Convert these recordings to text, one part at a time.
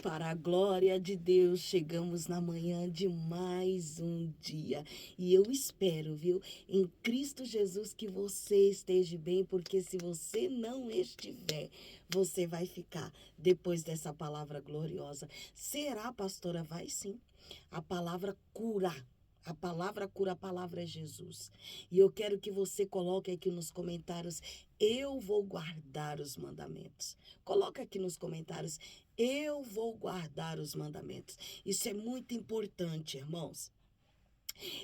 Para a glória de Deus, chegamos na manhã de mais um dia. E eu espero, viu, em Cristo Jesus que você esteja bem, porque se você não estiver, você vai ficar depois dessa palavra gloriosa. Será, pastora? Vai sim. A palavra cura. A palavra cura, a palavra é Jesus. E eu quero que você coloque aqui nos comentários: eu vou guardar os mandamentos. Coloca aqui nos comentários: eu vou guardar os mandamentos. Isso é muito importante, irmãos.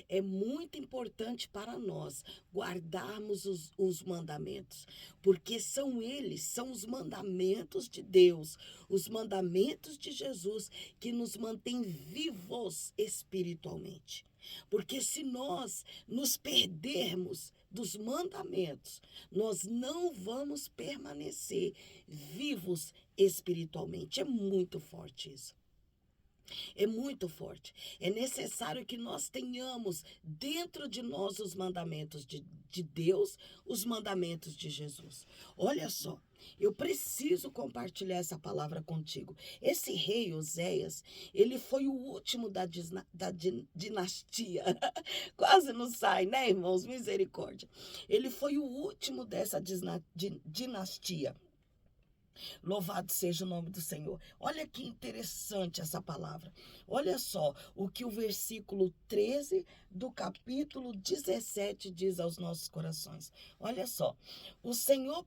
É muito importante para nós guardarmos os mandamentos, porque são eles, são os mandamentos de Deus, os mandamentos de Jesus que nos mantêm vivos espiritualmente. Porque se nós nos perdermos dos mandamentos, nós não vamos permanecer vivos espiritualmente. É muito forte isso. É muito forte. É necessário que nós tenhamos dentro de nós os mandamentos de Deus, os mandamentos de Jesus. Olha só, eu preciso compartilhar essa palavra contigo. Esse rei Oséias, ele foi o último da dinastia. Quase não sai, né, irmãos? Misericórdia. Ele foi o último dessa dinastia. Louvado seja o nome do Senhor. Olha que interessante essa palavra. Olha só o que o versículo 13 do capítulo 17 diz aos nossos corações. Olha só. O Senhor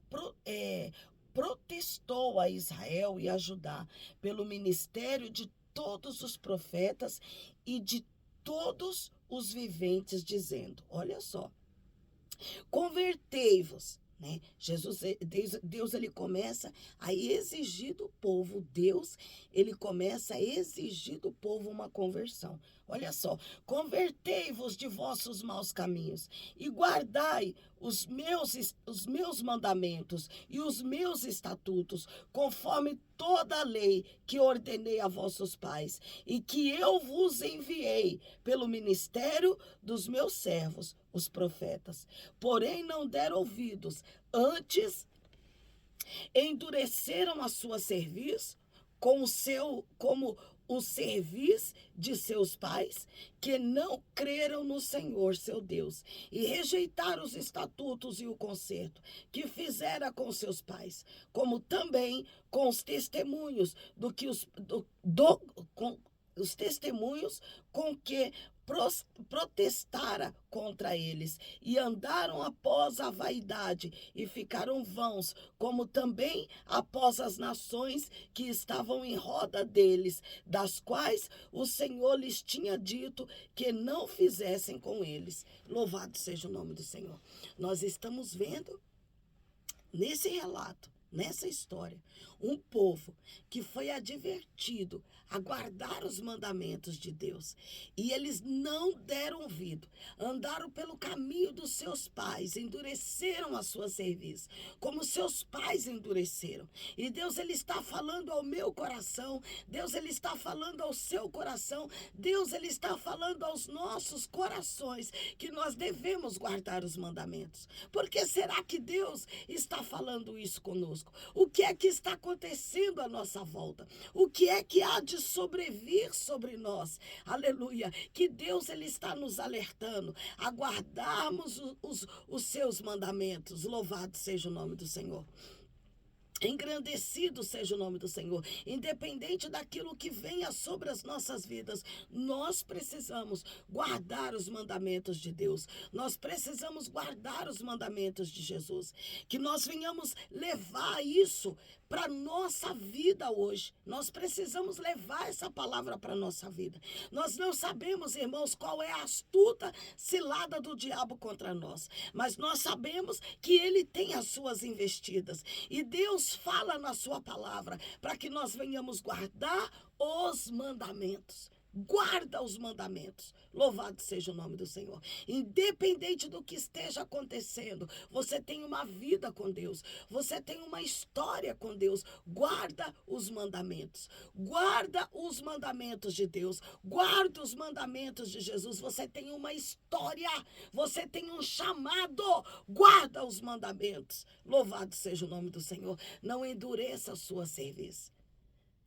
protestou a Israel e a Judá pelo ministério de todos os profetas e de todos os viventes, dizendo: olha só, convertei-vos, né? Deus ele começa a exigir do povo, Deus, ele começa a exigir do povo uma conversão. Olha só, convertei-vos de vossos maus caminhos e guardai os meus mandamentos e os meus estatutos, conforme toda a lei que ordenei a vossos pais e que eu vos enviei pelo ministério dos meus servos, os profetas. Porém, não deram ouvidos, antes endureceram a sua cerviz, como o cerviz de seus pais, que não creram no Senhor seu Deus, e rejeitaram os estatutos e o concerto que fizera com seus pais, como também com os testemunhos os testemunhos com que protestara contra eles, e andaram após a vaidade e ficaram vãos, como também após as nações que estavam em roda deles, das quais o Senhor lhes tinha dito que não fizessem com eles. Louvado seja o nome do Senhor. Nós estamos vendo nesse relato, nessa história, um povo que foi advertido a guardar os mandamentos de Deus, e eles não deram ouvido, andaram pelo caminho dos seus pais, endureceram a sua cerviz, como seus pais endureceram. E Deus ele está falando ao meu coração, Deus ele está falando ao seu coração, Deus ele está falando aos nossos corações que nós devemos guardar os mandamentos. Por que será que Deus está falando isso conosco? O que é que está acontecendo à nossa volta? O que é que há de sobrevir sobre nós? Aleluia! Que Deus ele está nos alertando a guardarmos os seus mandamentos. Louvado seja o nome do Senhor. Engrandecido seja o nome do Senhor. Independente daquilo que venha sobre as nossas vidas, nós precisamos guardar os mandamentos de Deus. Nós precisamos guardar os mandamentos de Jesus. Que nós venhamos levar isso para a nossa vida hoje. Nós precisamos levar essa palavra para a nossa vida. Nós não sabemos, irmãos, qual é a astuta cilada do diabo contra nós, mas nós sabemos que ele tem as suas investidas. E Deus fala na sua palavra para que nós venhamos guardar os mandamentos. Guarda os mandamentos. Louvado seja o nome do Senhor. Independente do que esteja acontecendo, você tem uma vida com Deus. Você tem uma história com Deus. Guarda os mandamentos. Guarda os mandamentos de Deus. Guarda os mandamentos de Jesus. Você tem uma história. Você tem um chamado. Guarda os mandamentos. Louvado seja o nome do Senhor. Não endureça a sua cerviz.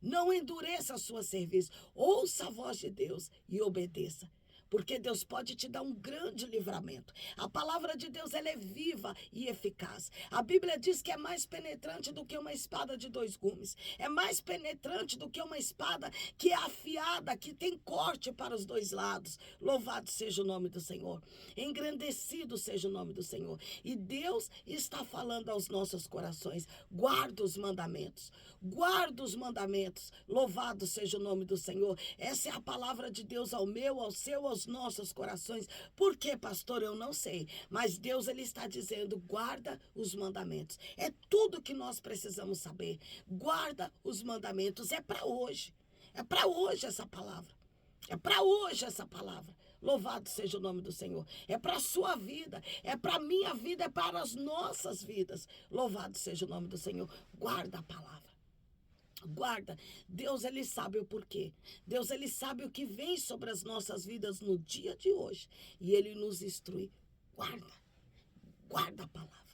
Não endureça a sua cerviz. Ouça a voz de Deus e obedeça. Porque Deus pode te dar um grande livramento. A palavra de Deus, ela é viva e eficaz. A Bíblia diz que é mais penetrante do que uma espada de 2 gumes. É mais penetrante do que uma espada que é afiada, que tem corte para os 2 lados. Louvado seja o nome do Senhor. Engrandecido seja o nome do Senhor. E Deus está falando aos nossos corações. Guarda os mandamentos. Guarda os mandamentos. Louvado seja o nome do Senhor. Essa é a palavra de Deus ao meu, ao seu, aos nossos corações. Por quê, pastor? Eu não sei. Mas Deus, ele está dizendo, guarda os mandamentos. É tudo que nós precisamos saber. Guarda os mandamentos. É para hoje. É para hoje essa palavra. É para hoje essa palavra. Louvado seja o nome do Senhor. É para a sua vida. É para a minha vida. É para as nossas vidas. Louvado seja o nome do Senhor. Guarda a palavra. Guarda, Deus, ele sabe o porquê. Deus, ele sabe o que vem sobre as nossas vidas no dia de hoje. E ele nos instrui. Guarda, guarda a palavra.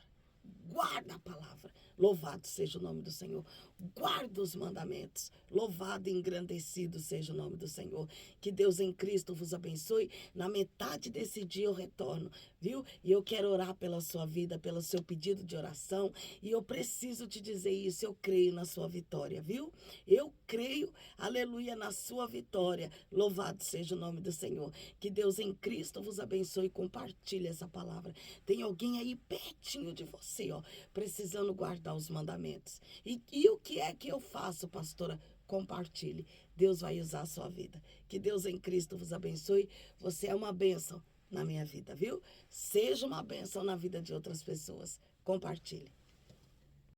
Guarda a palavra. Louvado seja o nome do Senhor. Guarda os mandamentos. Louvado e engrandecido seja o nome do Senhor. Que Deus em Cristo vos abençoe. Na metade desse dia eu retorno, viu? E eu quero orar pela sua vida, pelo seu pedido de oração. E eu preciso te dizer isso. Eu creio na sua vitória, viu? Eu creio, aleluia, na sua vitória. Louvado seja o nome do Senhor. Que Deus em Cristo vos abençoe e compartilhe essa palavra. Tem alguém aí pertinho de você, ó, precisando guardar os mandamentos. E o que é que eu faço, pastora? Compartilhe. Deus vai usar a sua vida. Que Deus em Cristo vos abençoe. Você é uma bênção na minha vida, viu? Seja uma bênção na vida de outras pessoas. Compartilhe.